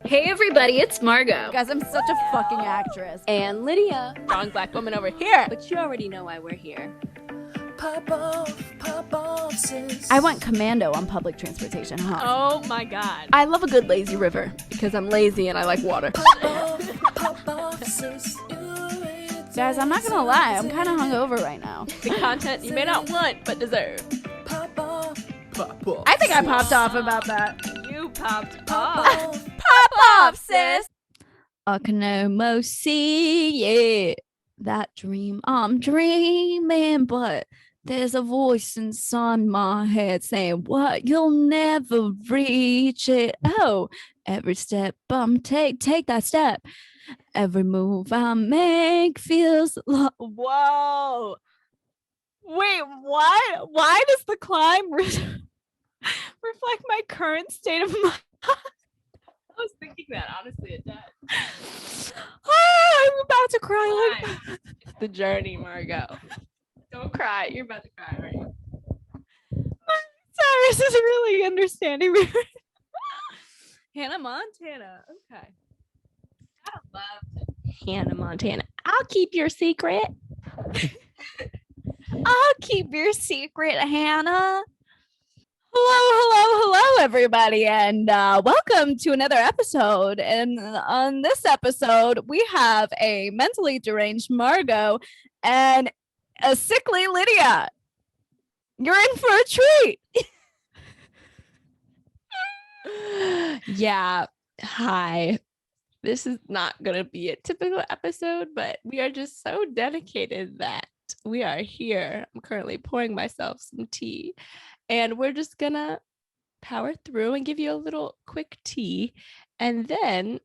Hey everybody, it's Margot. Guys, I'm such a fucking actress. And Lydia. Strong black woman over here. But you already know why we're here. Pop off, sis. I went commando on public transportation, huh? Oh my god. I love a good lazy river because I'm lazy and I like water. Pop off, sis. Guys, I'm not gonna lie, I'm kind of hungover right now. The content you may not want but deserve. Pop off. I think I popped off about that. You popped off. Pop off, sis. I can almost see it. That dream I'm dreaming, but there's a voice inside my head saying, what, you'll never reach it. Oh, every step I'm take that step. Every move I make feels like, whoa. Wait, what? Why does the climb reflect my current state of mind? I was thinking that, honestly, it does. I'm about to cry. Fine. It's the journey, Margot. Don't cry. You're about to cry, right? Cyrus is really understanding me. Hannah Montana. Okay. I love Hannah Montana. I'll keep your secret. I'll keep your secret, Hannah. Hello, everybody, and welcome to another episode. And on this episode, we have a mentally deranged Margot and a sickly Lydia. You're in for a treat. Yeah. Hi. This is not going to be a typical episode, but we are just so dedicated that we are here. I'm currently pouring myself some tea, and we're just going to power through and give you a little quick tea and then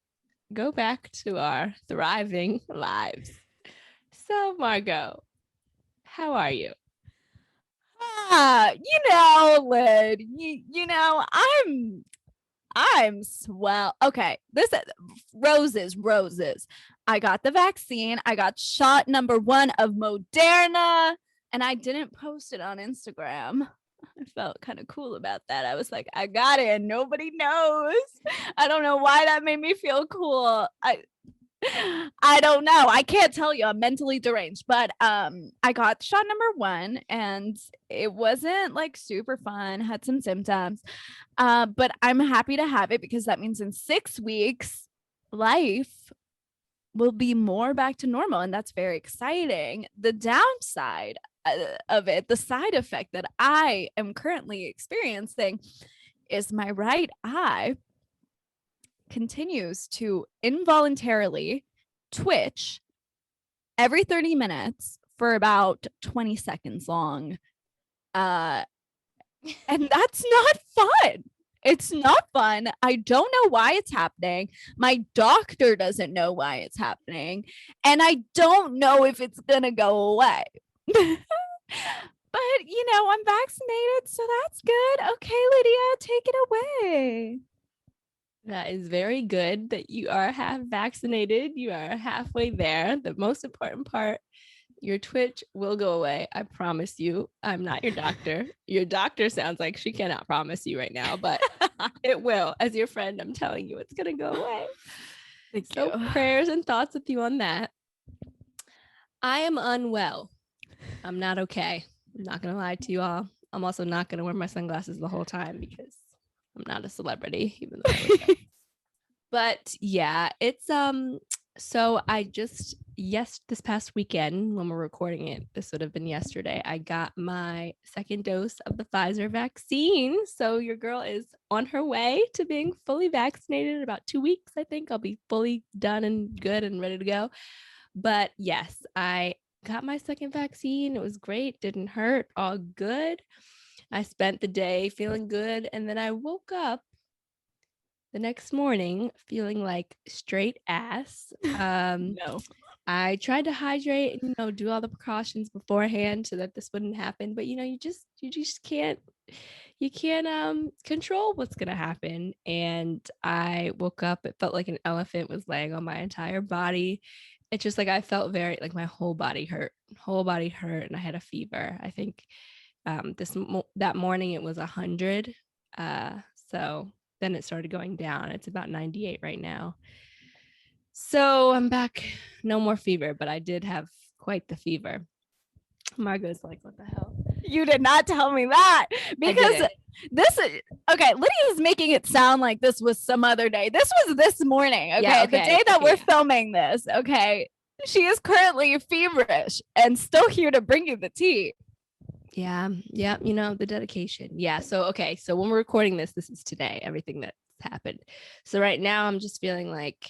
go back to our thriving lives. So, Margot, how are you? Lyd, I'm swell. Okay, this roses. I got the vaccine. I got shot number 1 of Moderna, and I didn't post it on Instagram. I felt kind of cool about that. I was like, I got it, and nobody knows. I don't know why that made me feel cool. I don't know. I can't tell you. I'm mentally deranged, but I got shot number 1 and it wasn't like super fun. Had some symptoms. But I'm happy to have it because that means in 6 weeks life will be more back to normal, and that's very exciting. The downside of it, the side effect that I am currently experiencing is my right eye continues to involuntarily twitch every 30 minutes for about 20 seconds long. And that's not fun. It's not fun. I don't know why it's happening. My doctor doesn't know why it's happening. And I don't know if it's going to go away. But, I'm vaccinated, so that's good. Okay, Lydia, take it away. That is very good that you are half vaccinated. You are halfway there. The most important part, your twitch will go away. I promise you. I'm not your doctor. Your doctor sounds like she cannot promise you right now, but it will. As your friend, I'm telling you, it's going to go away. Thank so you. Prayers and thoughts with you on that. I am unwell. I'm not okay. I'm not going to lie to you all. I'm also not going to wear my sunglasses the whole time because I'm not a celebrity, even though but yeah, it's so I just this past weekend when we're recording it, this would have been yesterday, I got my second dose of the Pfizer vaccine. So your girl is on her way to being fully vaccinated in about 2 weeks. I think I'll be fully done and good and ready to go. But yes, I got my second vaccine. It was great, didn't hurt, all good. I spent the day feeling good, and then I woke up the next morning feeling like straight ass. No. I tried to hydrate and do all the precautions beforehand so that this wouldn't happen, but you just can't control what's gonna happen. And I woke up, it felt like an elephant was laying on my entire body. It's just like I felt very like my whole body hurt, and I had a fever. I think that morning it was 100. So then it started going down. It's about 98 right now. So I'm back. No more fever, but I did have quite the fever. Margot's like, what the hell? You did not tell me that, because this is okay. Lydia is making it sound like this was some other day. This was this morning. Okay. Yeah, The okay, day that okay, we're yeah. filming this. Okay. She is currently feverish and still here to bring you the tea. Yeah. You know, the dedication. Yeah. So, okay. So when we're recording this is today, everything that's happened. So right now I'm just feeling like,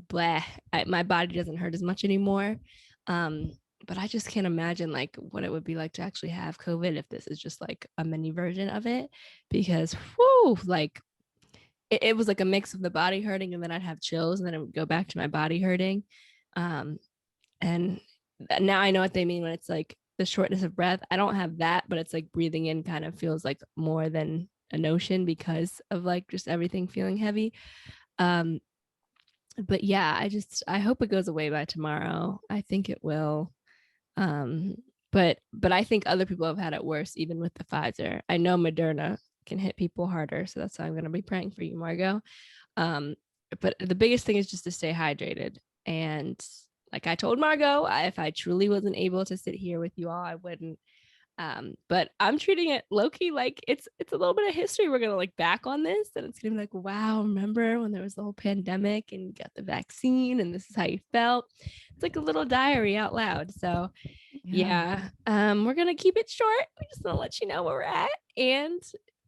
blah, my body doesn't hurt as much anymore. But I just can't imagine like what it would be like to actually have COVID if this is just like a mini version of it, because whoo, like it was like a mix of the body hurting and then I'd have chills and then it would go back to my body hurting. And now I know what they mean when it's like the shortness of breath. I don't have that, but it's like breathing in kind of feels like more than an ocean because of like just everything feeling heavy. But yeah, I hope it goes away by tomorrow. I think it will. But I think other people have had it worse, even with the Pfizer. I know Moderna can hit people harder, so that's why I'm going to be praying for you, Margot. But the biggest thing is just to stay hydrated. And like I told Margot, if I truly wasn't able to sit here with you all, I wouldn't. But I'm treating it low-key like it's a little bit of history. We're gonna look back on this and it's gonna be like, wow, remember when there was the whole pandemic and you got the vaccine and this is how you felt. It's like a little diary out loud. So yeah, we're gonna keep it short. We're just gonna let you know where we're at. And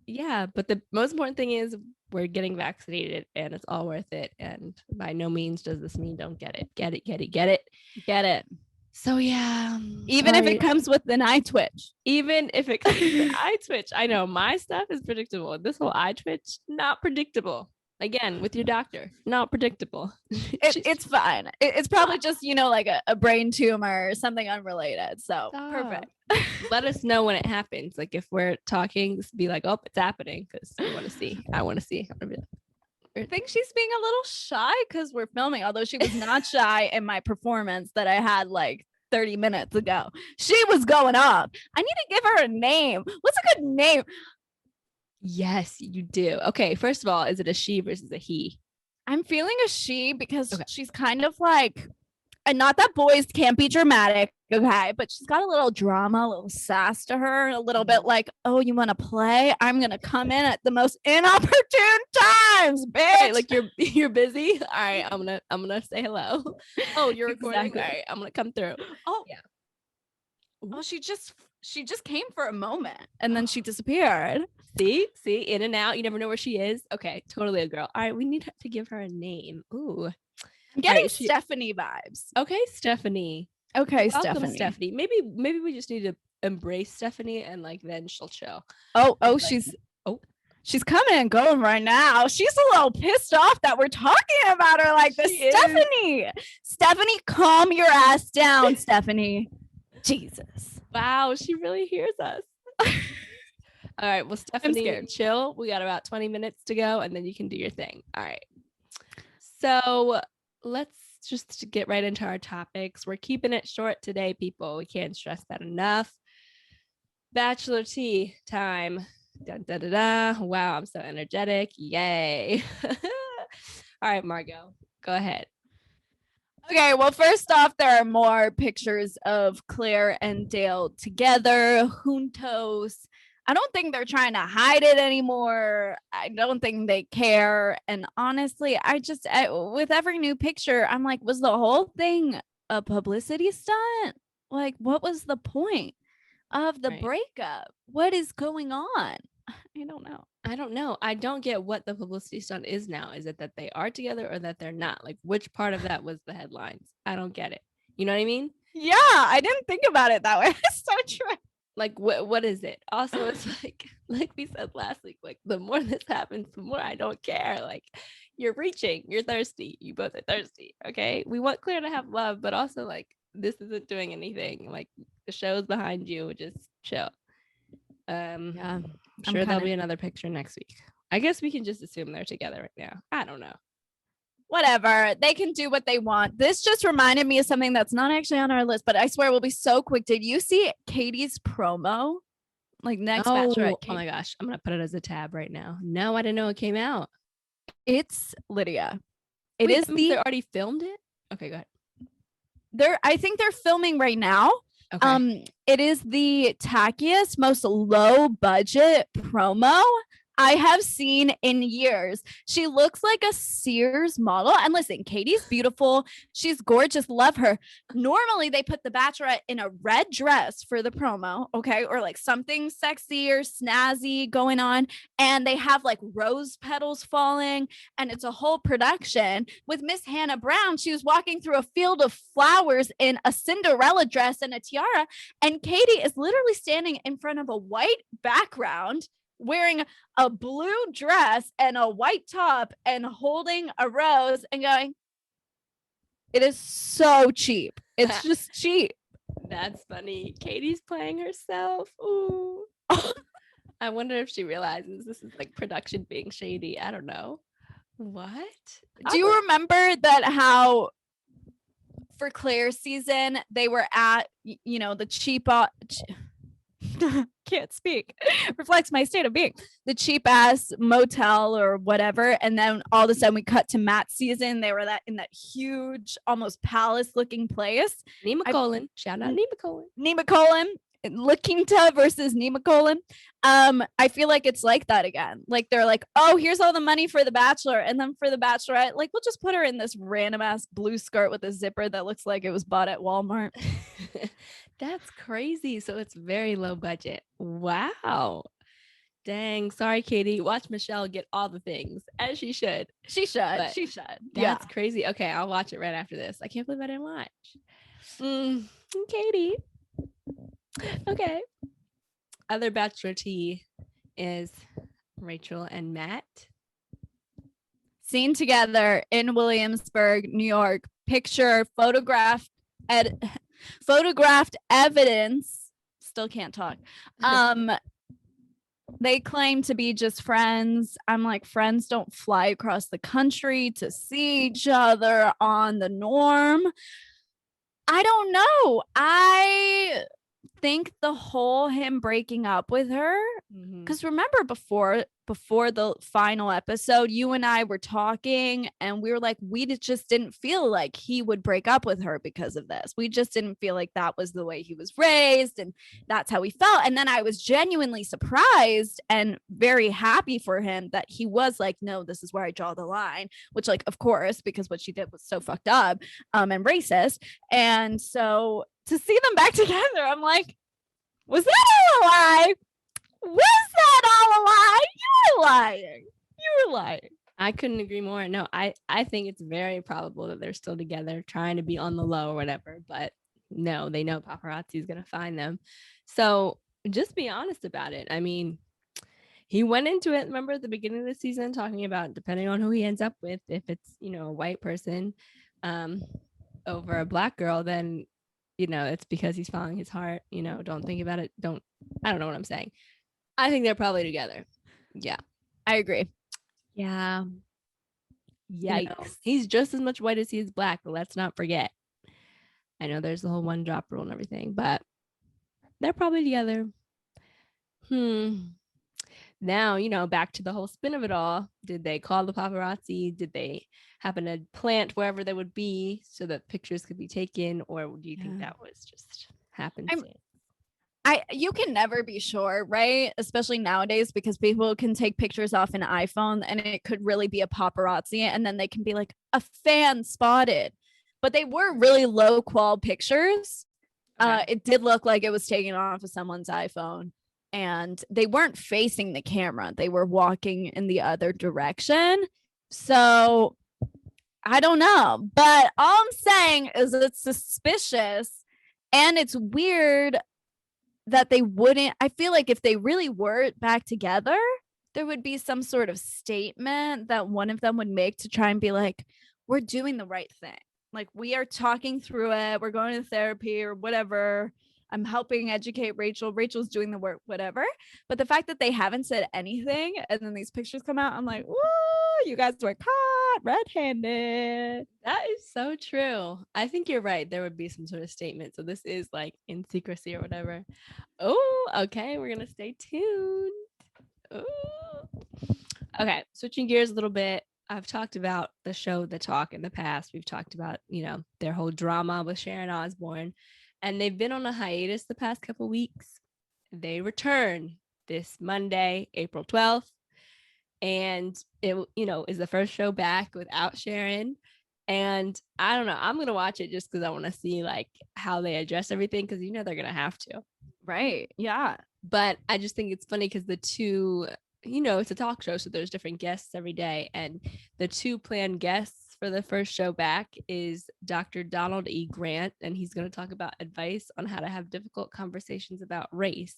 yeah, but the most important thing is we're getting vaccinated and it's all worth it. And by no means does this mean don't get it. Get it. So yeah, Even if it comes with an eye twitch. Even if it comes with eye twitch. I know my stuff is predictable. This whole eye twitch, not predictable. Again, with your doctor, not predictable. It's fine. It's probably just, you know, like a brain tumor or something unrelated. So perfect. Let us know when it happens. Like if we're talking, just be like, oh, it's happening, because I want to see. I think she's being a little shy because we're filming, although she was not shy in my performance that I had like 30 minutes ago. She was going off. I need to give her a name. What's a good name? Yes, you do. Okay, first of all, is it a she versus a he? I'm feeling a she because she's kind of like, and not that boys can't be dramatic, okay, but she's got a little drama, a little sass to her, a little bit like, oh, you want to play? I'm gonna come in at the most inopportune times, bitch. Right, like you're busy. All right, I'm gonna say hello. Oh, you're recording. Exactly. All right, I'm gonna come through. Oh yeah. Well, she just came for a moment and then she disappeared. See, in and out. You never know where she is. Okay, totally a girl. All right, we need to give her a name. Ooh. I'm getting Stephanie vibes. Okay, Stephanie. Okay, Welcome, Stephanie. Maybe we just need to embrace Stephanie and like then she'll chill. Oh, like, she's coming and going right now. She's a little pissed off that we're talking about her like this. Stephanie, calm your ass down, Stephanie. Jesus. Wow, she really hears us. All right, well, Stephanie, chill. We got about 20 minutes to go and then you can do your thing. All right. So let's just get right into our topics. We're keeping it short today, people. We can't stress that enough. Bachelor tea time. Dun, da, da, da. Wow, I'm so energetic. Yay. All right, Margot, go ahead. Okay, well, first off, there are more pictures of Claire and Dale together, juntos. I don't think they're trying to hide it anymore. I don't think they care. And honestly, with every new picture, I'm like, was the whole thing a publicity stunt? Like, what was the point of the breakup? What is going on? I don't know. I don't get what the publicity stunt is now. Is it that they are together or that they're not? Like, which part of that was the headlines? I don't get it. You know what I mean? Yeah, I didn't think about it that way. It's so true. Like, what is it? Also, it's like we said last week, like the more this happens, the more I don't care. Like, you're reaching, you're thirsty. You both are thirsty. Okay. We want Claire to have love, but also like this isn't doing anything. Like the show's behind you. Just chill. Yeah, I'm sure there'll be another picture next week. I guess we can just assume they're together right now. I don't know. Whatever. They can do what they want. This just reminded me of something that's not actually on our list, but I swear we'll be so quick. Did you see Katie's promo? Like next Bachelorette. Oh my gosh. I'm going to put it as a tab right now. No, I didn't know it came out. It's Lydia. It Wait, is that means the they already filmed it. Okay, go ahead. I think they're filming right now. Okay. It is the tackiest, most low budget promo I have seen in years. She looks like a Sears model. And listen, Katie's beautiful. She's gorgeous. Love her. Normally, they put the Bachelorette in a red dress for the promo, okay, or like something sexy or snazzy going on. And they have like rose petals falling, and it's a whole production. With Miss Hannah Brown, she was walking through a field of flowers in a Cinderella dress and a tiara. And Katie is literally standing in front of a white background wearing a blue dress and a white top and holding a rose and going, it is so cheap. It's just cheap. That's funny. Katie's playing herself. Ooh. I wonder if she realizes this is like production being shady. I don't know. What? Do you remember that how for Claire's season they were at the cheap can't speak reflects my state of being, the cheap ass motel or whatever, and then all of a sudden we cut to Matt's season. They were in that huge almost palace looking place. Nemacolin. Shout out Nemacolin. Nemacolin, Laquinta versus Nemacolin. I feel like it's like that again. Like they're like, oh, here's all the money for the Bachelor, and then for the Bachelorette, like we'll just put her in this random ass blue skirt with a zipper that looks like it was bought at Walmart. That's crazy. So it's very low budget. Wow. Dang. Sorry, Katie. Watch Michelle get all the things as she should. She should. But She should. That's crazy. Okay, I'll watch it right after this. I can't believe I didn't watch. Katie. Okay. Other Bachelor tea is Rachel and Matt. Seen together in Williamsburg, New York. Picture, photographed evidence. Still can't talk. They claim to be just friends. I'm like, friends don't fly across the country to see each other on the norm. I don't know. I think the whole him breaking up with her, because remember before the final episode, you and I were talking and we were like, we just didn't feel like he would break up with her because of this. We just didn't feel like that was the way he was raised and that's how he felt. And then I was genuinely surprised and very happy for him that he was like, no, this is where I draw the line, which, like, of course, because what she did was so fucked up and racist. And so to see them back together, I'm like, was that all a lie? Was that all a lie? You were lying. You were lying. I couldn't agree more. No, I think it's very probable that they're still together, trying to be on the low or whatever. But no, they know paparazzi is going to find them. So just be honest about it. I mean, he went into it, remember at the beginning of the season, talking about depending on who he ends up with, if it's, a white person over a black girl, then, it's because he's following his heart. Don't think about it. I don't know what I'm saying. I think they're probably together. Yeah. I agree. Yeah. Yikes. He's just as much white as he is black, but let's not forget. I know there's the whole one drop rule and everything, but they're probably together. Now, back to the whole spin of it all. Did they call the paparazzi? Did they happen to plant wherever they would be so that pictures could be taken? Or do you think that was just happenstance? You can never be sure, right? Especially nowadays, because people can take pictures off an iPhone and it could really be a paparazzi, and then they can be like, a fan spotted. But they were really low qual pictures. Okay. It did look like it was taken off of someone's iPhone, and they weren't facing the camera. They were walking in the other direction. So I don't know. But all I'm saying is it's suspicious and it's weird that they wouldn't. I feel like if they really were back together, there would be some sort of statement that one of them would make to try and be like, we're doing the right thing. Like, we are talking through it. We're going to therapy or whatever. I'm helping educate Rachel. Rachel's doing the work, whatever. But the fact that they haven't said anything and then these pictures come out, I'm like, whoa, you guys were caught red-handed. That is so true. I think you're right. There would be some sort of statement. So this is like in secrecy or whatever. Oh, okay. We're going to stay tuned. Ooh. Okay. Switching gears a little bit. I've talked about the show The Talk in the past. We've talked about, their whole drama with Sharon Osbourne, and they've been on a hiatus the past couple weeks. They return this Monday, April 12th, and it, is the first show back without Sharon. And I don't know, I'm going to watch it just because I want to see like how they address everything, because they're going to have to. Right. Yeah. But I just think it's funny because the two, it's a talk show, so there's different guests every day. And the two planned guests for the first show back is Dr. Donald E. Grant, and he's going to talk about advice on how to have difficult conversations about race.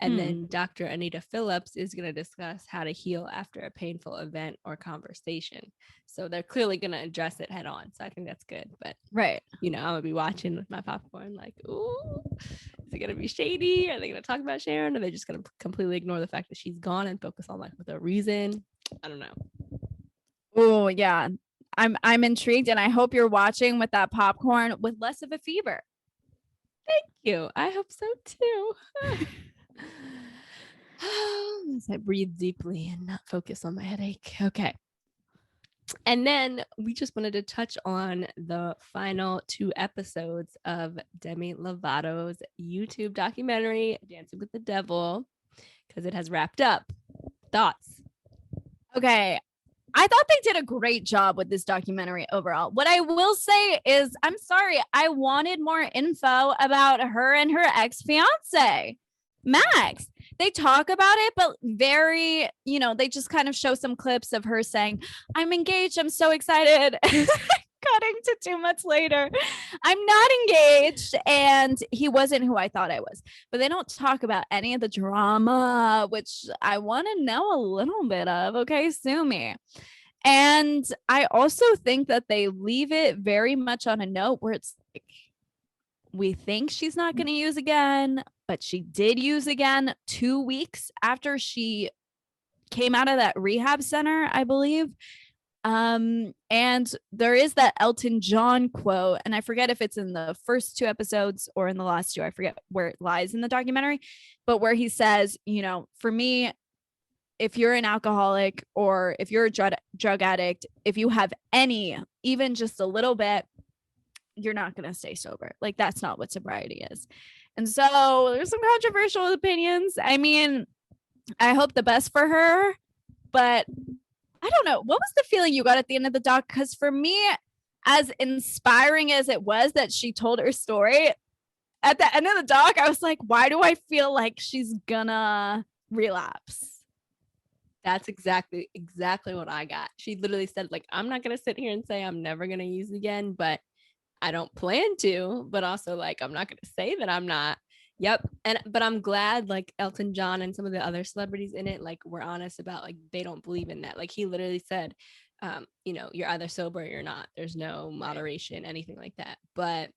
And then Dr. Anita Phillips is going to discuss how to heal after a painful event or conversation. So they're clearly going to address it head on. So I think that's good. But, right. I'm going to be watching with my popcorn like, ooh, is it going to be shady? Are they going to talk about Sharon? Or are they just going to completely ignore the fact that she's gone and focus on like with a reason? I don't know. Oh, yeah. I'm intrigued, and I hope you're watching with that popcorn with less of a fever. Thank you. I hope so too. As I breathe deeply and not focus on my headache. Okay. And then we just wanted to touch on the final 2 episodes of Demi Lovato's YouTube documentary, Dancing with the Devil, because it has wrapped up. Thoughts? Okay. I thought they did a great job with this documentary overall. What I will say is, I'm sorry, I wanted more info about her and her ex-fiance, Max. They talk about it, but very, they just kind of show some clips of her saying, I'm engaged. I'm so excited. Cutting to 2 months later, I'm not engaged, and he wasn't who I thought I was. But they don't talk about any of the drama, which I want to know a little bit of. Okay, sue me. And I also think that they leave it very much on a note where it's like, we think she's not going to use again, but she did use again 2 weeks after she came out of that rehab center, I believe. And there is that Elton John quote, and I forget if it's in the first 2 episodes or in the last 2. I forget where it lies in the documentary, but where he says, for me, if you're an alcoholic or if you're a drug addict, if you have any, even just a little bit, you're not going to stay sober. Like, that's not what sobriety is. And so there's some controversial opinions. I mean, I hope the best for her, but I don't know. What was the feeling you got at the end of the doc? Because for me, as inspiring as it was that she told her story, at the end of the doc, I was like, why do I feel like she's gonna relapse? That's exactly what I got. She literally said, like, I'm not going to sit here and say I'm never going to use it again, but I don't plan to, but also like, I'm not going to say that I'm not. Yep. But I'm glad like Elton John and some of the other celebrities in it, like, were honest about like, they don't believe in that. Like, he literally said, you're either sober or you're not. There's no moderation, anything like that. But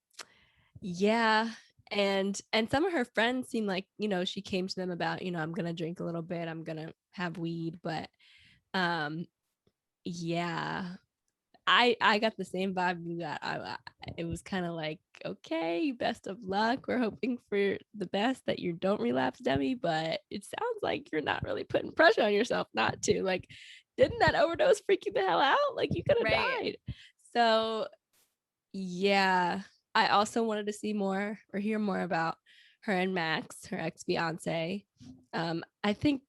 yeah. And some of her friends seem like, she came to them about, I'm going to drink a little bit. I'm going to have weed. But yeah, I got the same vibe you got. It was kind of like, okay, best of luck. We're hoping for the best that you don't relapse, Demi, but it sounds like you're not really putting pressure on yourself not to. Like, didn't that overdose freak you the hell out? Like, you could have died. So yeah, I also wanted to see more or hear more about her and Max, her ex-fiance. I think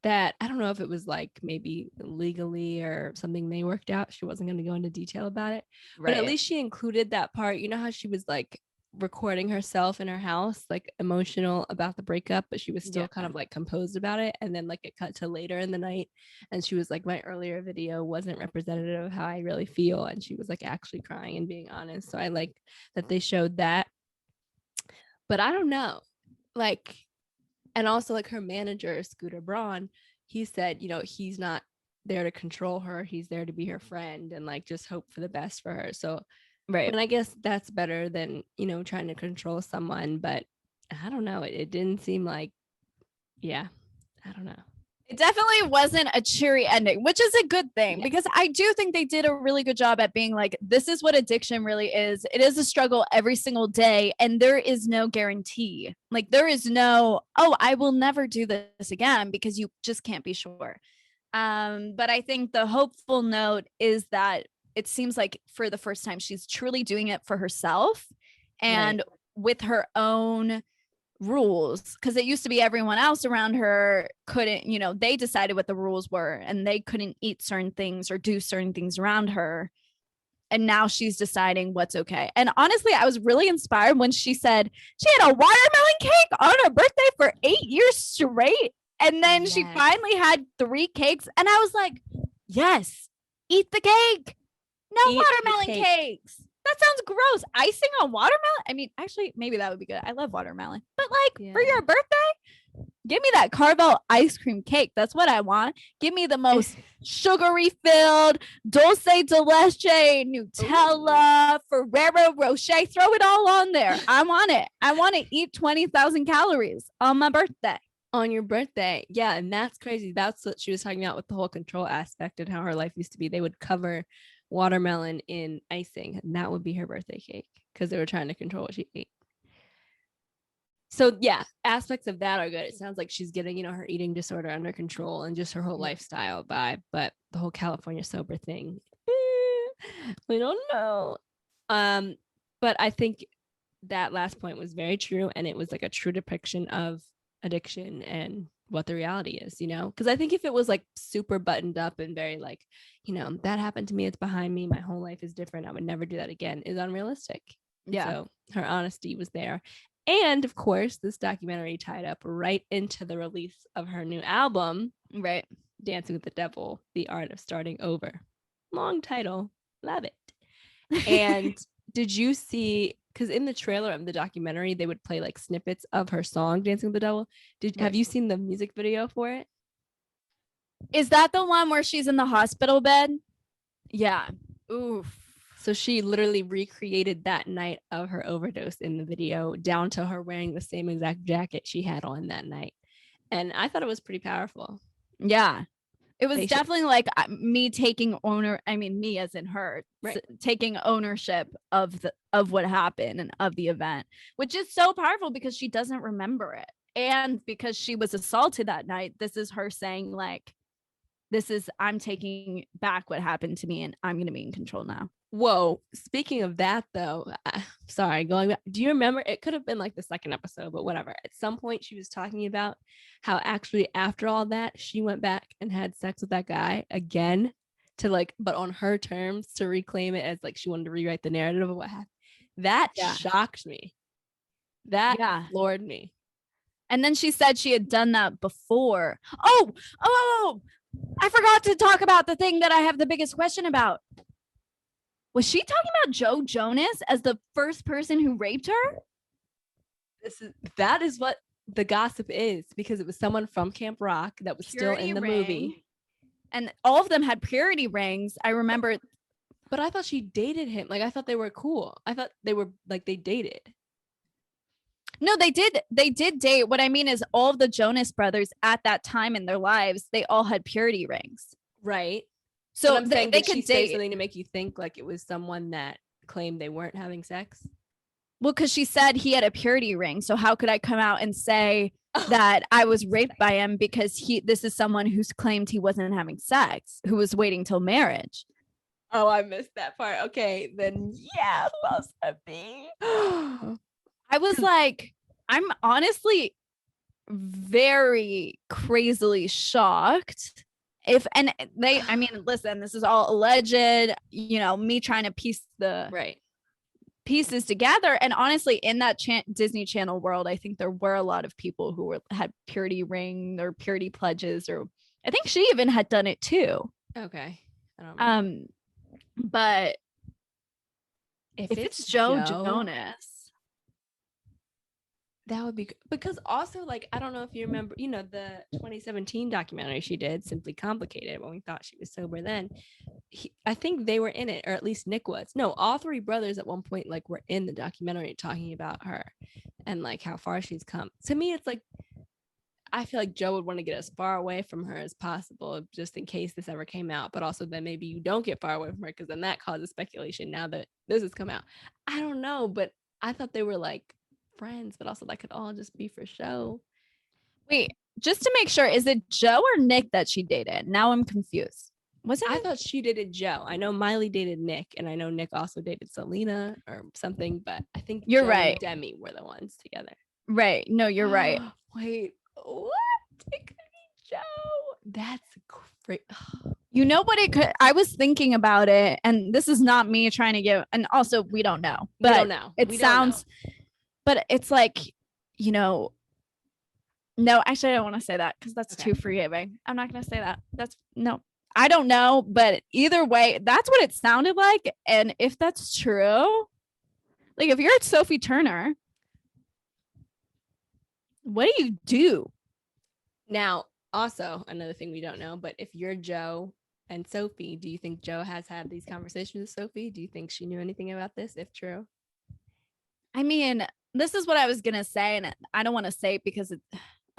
that, I don't know if it was like maybe legally or something they worked out. She wasn't going to go into detail about it, but at least she included that part. You know how she was like recording herself in her house, like emotional about the breakup, but she was still kind of like composed about it. And then like it cut to later in the night, and she was like, my earlier video wasn't representative of how I really feel. And she was like actually crying and being honest. So I like that they showed that. But I don't know, like, and also like her manager, Scooter Braun, he said, he's not there to control her. He's there to be her friend and like just hope for the best for her. So, right. And I guess that's better than, trying to control someone. But I don't know. It didn't seem like, I don't know. It definitely wasn't a cheery ending, which is a good thing, because I do think they did a really good job at being like, this is what addiction really is. It is a struggle every single day, and there is no guarantee. Like, there is no, I will never do this again, because you just can't be sure. But I think the hopeful note is that it seems like for the first time she's truly doing it for herself and with her own rules, because it used to be everyone else around her couldn't, they decided what the rules were and they couldn't eat certain things or do certain things around her. And now she's deciding what's okay. And honestly, I was really inspired when she said she had a watermelon cake on her birthday for 8 years straight. And then she finally had 3 cakes. And I was like, yes, eat the cake. No watermelon cakes. That sounds gross. Icing on watermelon? I mean, actually, maybe that would be good. I love watermelon. But like for your birthday, give me that Carvel ice cream cake. That's what I want. Give me the most sugary filled, dulce de leche, Nutella, Ferrero Rocher. Throw it all on there. I want it. I want to eat 20,000 calories on my birthday. On your birthday. Yeah. And that's crazy. That's what she was talking about with the whole control aspect and how her life used to be. They would cover watermelon in icing, and that would be her birthday cake because they were trying to control what she ate. So yeah, aspects of that are good. It sounds like she's getting, her eating disorder under control and just her whole lifestyle vibe. But the whole California sober thing, we don't know. But I think that last point was very true, and it was like a true depiction of addiction and what the reality is, because I think if it was like super buttoned up and very like, that happened to me, it's behind me, my whole life is different, I would never do that again, is unrealistic. Yeah. So her honesty was there. And of course, this documentary tied up right into the release of her new album, right? Dancing with the Devil, The Art of Starting Over. Long title. Love it. And did you see, because in the trailer of the documentary, they would play like snippets of her song, Dancing with the Devil. Have you seen the music video for it? Is that the one where she's in the hospital bed? Yeah. Oof. So she literally recreated that night of her overdose in the video, down to her wearing the same exact jacket she had on that night. And I thought it was pretty powerful. Yeah. It was definitely like me taking me as in her, taking ownership of what happened and of the event, which is so powerful because she doesn't remember it. And because she was assaulted that night, this is her saying like, I'm taking back what happened to me and I'm going to be in control now. Whoa. Speaking of that, though, sorry, going back. Do you remember? It could have been like the second episode, but whatever. At some point, she was talking about how actually after all that, she went back and had sex with that guy again to like, but on her terms, to reclaim it as like she wanted to rewrite the narrative of what happened. That shocked me. That floored me. And then she said she had done that before. Oh, I forgot to talk about the thing that I have the biggest question about. Was she talking about Joe Jonas as the first person who raped her? That is what the gossip is, because it was someone from Camp Rock that was still in the movie. And all of them had purity rings. I remember. But I thought she dated him. Like, I thought they were cool. I thought they were like, they dated. No, they did date. What I mean is all of the Jonas brothers at that time in their lives, they all had purity rings. Right. So I'm saying, they could say something to make you think like it was someone that claimed they weren't having sex. Well, because she said he had a purity ring. So how could I come out and say that I was raped by him because this is someone who's claimed he wasn't having sex, who was waiting till marriage? Oh, I missed that part. Okay, then yeah, must be. I was like, I'm honestly very crazily shocked. Listen, this is all alleged, me trying to piece the pieces together. And honestly, in that Disney Channel world, I think there were a lot of people who had purity ring or purity pledges, or I think she even had done it too. Okay. I don't know. But if it's Joe Jonas, that would be, because also, like, I don't know if you remember, the 2017 documentary she did, Simply Complicated, when we thought she was sober then. I think they were in it, or at least Nick was. No, all 3 brothers at one point, like, were in the documentary talking about her and, like, how far she's come. To me, it's like, I feel like Joe would want to get as far away from her as possible, just in case this ever came out. But also then maybe you don't get far away from her, because then that causes speculation now that this has come out. I don't know, but I thought they were, like, friends, but also that could all just be for show. Wait, just to make sure, is it Joe or Nick that she dated? Now I'm confused. Was it? I thought she dated Joe. I know Miley dated Nick, and I know Nick also dated Selena or something, but I think You're Joe right. and Demi were the ones together. Right. No, you're right. Wait, what? It could be Joe. That's great. You know what it could? I was thinking about it, and this is not me trying to give. And also, we don't know. But We don't know. It We don't sounds, know. but it's like, you know. No, actually, I don't want to say that because that's Okay. too forgiving. I'm not going to say that. That's no. I don't know, but either way, that's what it sounded like. And if that's true, like if you're Sophie Turner, what do you do? Now, also another thing we don't know, but if you're Joe and Sophie, do you think Joe has had these conversations with Sophie? Do you think she knew anything about this, if true? I mean, this is what I was going to say, and I don't want to say it because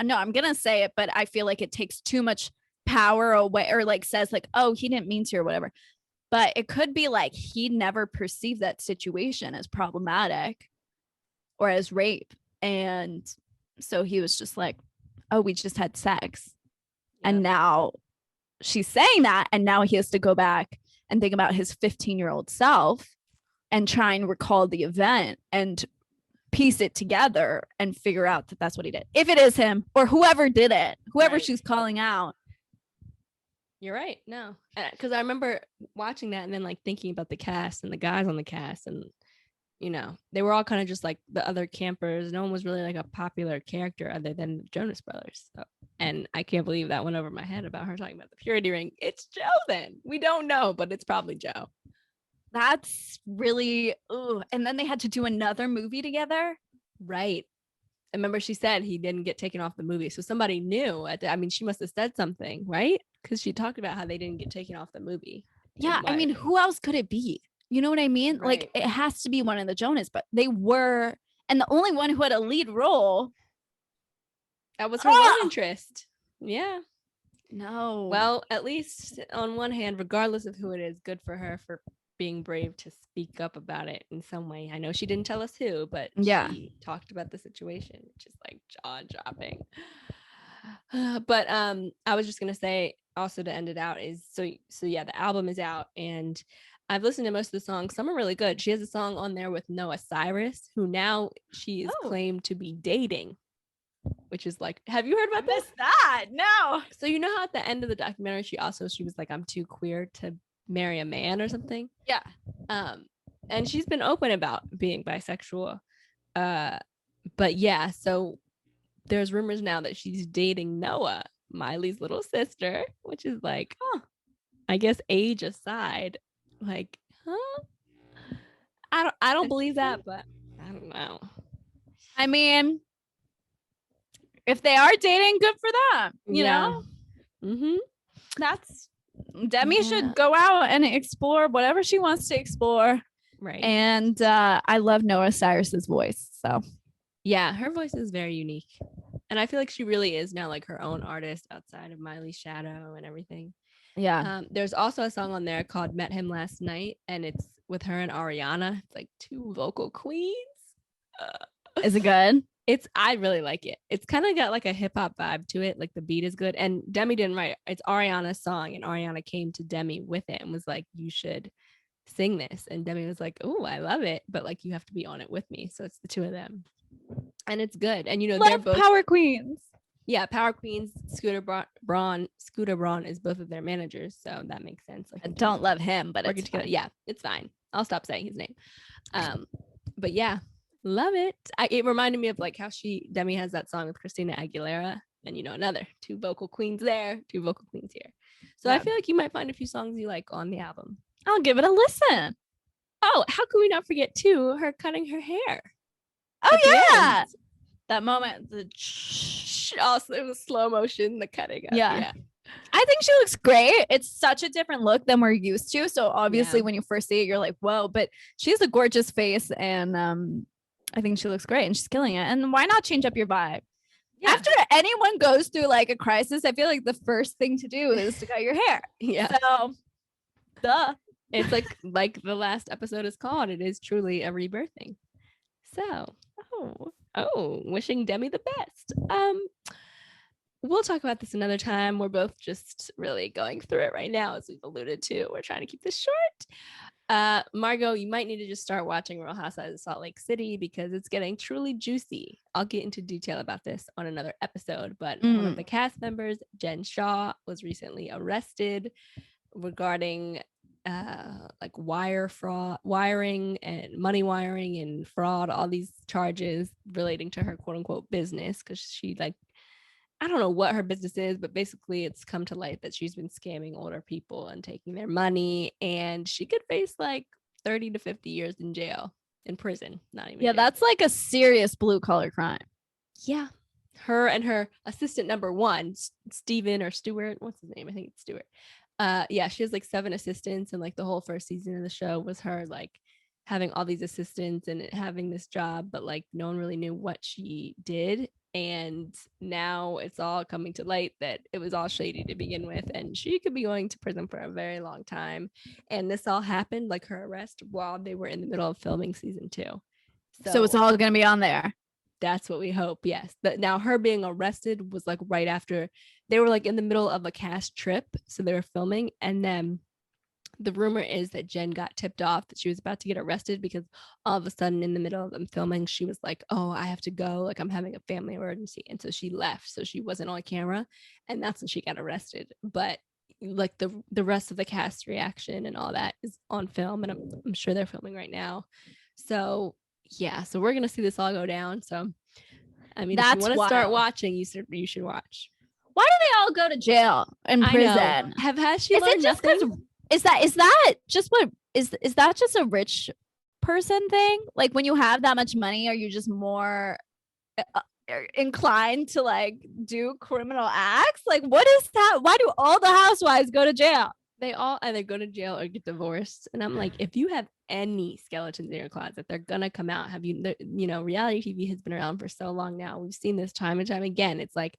no, I'm going to say it, but I feel like it takes too much power away, or like says like, oh, he didn't mean to or whatever. But it could be like he never perceived that situation as problematic or as rape. And so he was just like, oh, we just had sex. Yeah. And now she's saying that. And now he has to go back and think about his 15-year-old self and try and recall the event and piece it together and figure out that that's what he did. If it is him or whoever did it, whoever Right. she's calling out. You're right. No, because I remember watching that and then like thinking about the cast and the guys on the cast, and you know, they were all kind of just like the other campers. No one was really like a popular character other than the Jonas Brothers. So, and I can't believe that went over my head about her talking about the purity ring. It's Joe then. We don't know, but it's probably Joe. That's really, ooh. And then they had to do another movie together. Right. I remember she said he didn't get taken off the movie. So somebody knew. I mean, she must have said something, right? Because she talked about how they didn't get taken off the movie. Yeah. I mean, who else could it be? You know what I mean? Right. Like, it has to be one of the Jonas, but they were, and the only one who had a lead role. That was her love interest. Yeah. No. Well, at least on one hand, regardless of who it is, good for her for being brave to speak up about it in some way. I know she didn't tell us who, but Yeah. she talked about the situation, which is like jaw-dropping. But I was just gonna say also to end it out is so yeah, the album is out and I've listened to most of the songs. Some are really good. She has a song on there with Noah Cyrus, who now she is claimed to be dating, which is like, have you heard about this? That? No. So you know how at the end of the documentary, she was like, I'm too queer to marry a man or something. Yeah. And she's been open about being bisexual. But yeah, so there's rumors now that she's dating Noah, Miley's little sister, which is like, I guess age aside, like, I don't believe that, but I don't know. I mean, if they are dating, good for them. You know? Mm-hmm. That's Demi should go out and explore whatever she wants to explore. Right. And I love Noah Cyrus's voice. So yeah, her voice is very unique. And I feel like she really is now like her own artist outside of Miley's shadow and everything. yeah. There's also a song on there called Met Him Last Night, and it's with her and Ariana. It's like two vocal queens. Is it good? I really like it. It's kind of got like a hip hop vibe to it. Like the beat is good. And Demi didn't write it. It's Ariana's song. And Ariana came to Demi with it and was like, you should sing this. And Demi was like, oh, I love it. But like, you have to be on it with me. So it's the two of them. And it's good. And you know, they're both Power Queens. Yeah, Power Queens. Scooter Braun is both of their managers. So that makes sense. Like, I don't love him, but working it's together. fine. Yeah, it's fine. I'll stop saying his name. But yeah, love it. It reminded me of like how Demi has that song with Christina Aguilera, and you know, another two vocal queens there, two vocal queens here. So I feel like you might find a few songs you like on the album. I'll give it a listen. Oh, how can we not forget too her cutting her hair? Oh At the yeah, end. that moment. Also, it was slow motion, the cutting. Yeah. I think she looks great. It's such a different look than we're used to. So obviously, when you first see it, you're like, whoa. But she has a gorgeous face, and I think she looks great, and she's killing it. And why not change up your vibe? Yeah. After anyone goes through like a crisis, I feel like the first thing to do is to cut your hair. Yeah. So, duh. It's like the last episode is called. It is truly a rebirthing. So, wishing Demi the best. we'll talk about this another time. We're both just really going through it right now, as we've alluded to. We're trying to keep this short. Margot, you might need to just start watching Real Housewives of Salt Lake City because it's getting truly juicy. I'll get into detail about this on another episode, but one of the cast members, Jen Shaw, was recently arrested regarding like wiring and money wiring and fraud, all these charges relating to her quote unquote business, because she I don't know what her business is, but basically it's come to light that she's been scamming older people and taking their money, and she could face like 30 to 50 years in prison, not even Yeah, jail. that's like a serious blue collar crime. Yeah. Her and her assistant number one, Steven or Stewart, what's his name? I think it's Stewart. Yeah, she has like 7 assistants, and like the whole first season of the show was her like having all these assistants and having this job, but like no one really knew what she did. And now it's all coming to light that it was all shady to begin with, and she could be going to prison for a very long time. And this all happened, like her arrest, while they were in the middle of filming season 2. So it's all going to be on there. That's what we hope. Yes. But now her being arrested was like right after they were like in the middle of a cast trip. So they were filming. And then the rumor is that Jen got tipped off that she was about to get arrested because all of a sudden in the middle of them filming, she was like, oh, I have to go. Like I'm having a family emergency. And so she left. So she wasn't on camera. And that's when she got arrested. But like the rest of the cast reaction and all that is on film. And I'm sure they're filming right now. So yeah, so we're gonna see this all go down. So I mean, That's if you want to start wild. watching, you should watch. Why do they all go to jail and I prison? know. Has she Is learned it just nothing? because is that just what is that just a rich person thing? Like when you have that much money, are you just more inclined to like do criminal acts? Like what is that? Why do all the housewives go to jail? They all either go to jail or get divorced. And I'm like, if you have any skeletons in your closet, they're gonna come out. Reality TV has been around for so long now. We've seen this time and time again. It's like,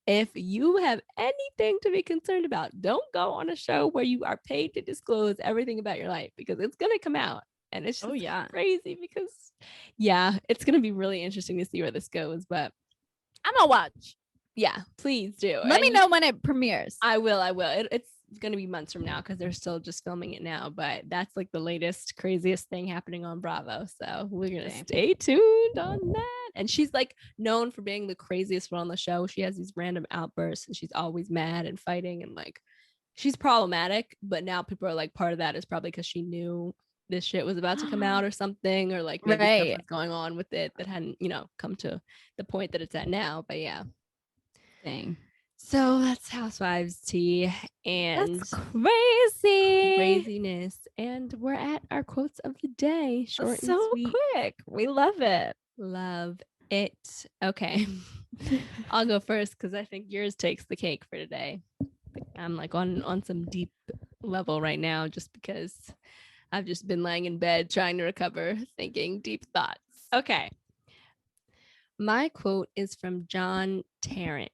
if you have anything to be concerned about, don't go on a show where you are paid to disclose everything about your life, because it's gonna come out. And it's just crazy because it's gonna be really interesting to see where this goes. But I'm gonna watch. Yeah, please do. Let me know when it premieres. I will. It's going to be months from now because they're still just filming it now. But that's like the latest, craziest thing happening on Bravo. So we're going to stay tuned on that. And she's like known for being the craziest one on the show. She has these random outbursts and she's always mad and fighting, and like she's problematic. But now people are like, part of that is probably because she knew this shit was about to come out or something, or like maybe stuff was going on with it that hadn't, come to the point that it's at now. But yeah. Dang. So that's Housewives tea and that's craziness. And we're at our quotes of the day. Short and so sweet. Quick. We love it. Love it. Okay. I'll go first because I think yours takes the cake for today. I'm like on some deep level right now just because I've just been laying in bed trying to recover, thinking deep thoughts. Okay. My quote is from John Tarrant.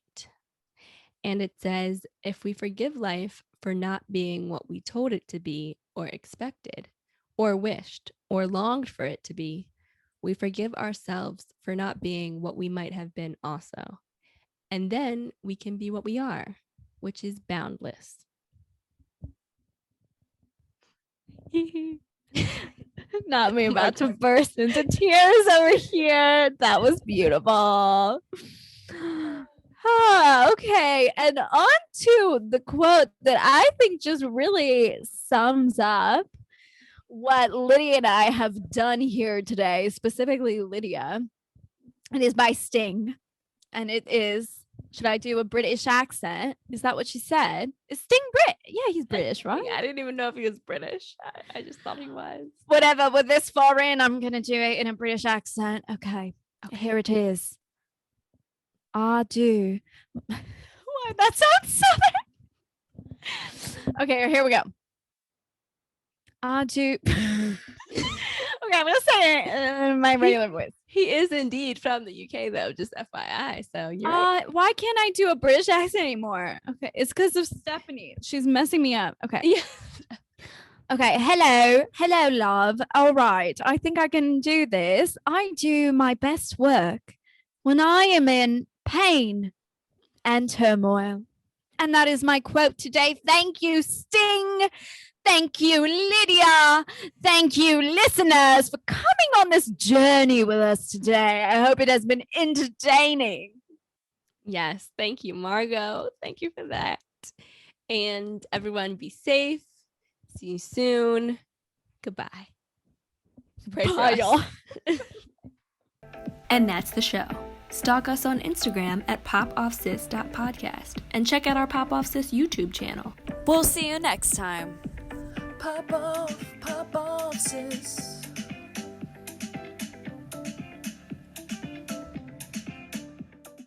And it says, if we forgive life for not being what we told it to be or expected or wished or longed for it to be, we forgive ourselves for not being what we might have been also. And then we can be what we are, which is boundless. Not me about to burst into tears over here. That was beautiful. Okay, and on to the quote that I think just really sums up what Lydia and I have done here today, specifically Lydia. It is by Sting, and it is, should I do a British accent? Is that what she said? Is Sting Brit? Yeah, he's British, right? I didn't even know if he was British. I just thought he was. Whatever, with this foreign, I'm going to do it in a British accent. Okay, here it is. I do. Why that sounds so. Okay, here we go. I do. Okay, I'm gonna say it in my regular voice. He is indeed from the UK, though, just FYI. So you're right. Why can't I do a British accent anymore? Okay, it's because of Stephanie. She's messing me up. Okay. Yeah. Okay. Hello, love. All right, I think I can do this. I do my best work when I am in pain and turmoil. And that is my quote today. Thank you, Sting. Thank you, Lydia. Thank you, listeners, for coming on this journey with us today. I hope it has been entertaining. Yes, thank you, Margot. Thank you for that. And everyone, be safe. See you soon. Goodbye. Pray for Bye, us. y'all. And that's the show. Stalk us on Instagram at popoffsis.podcast and check out our Pop Off Sis YouTube channel. We'll see you next time. Pop off, sis.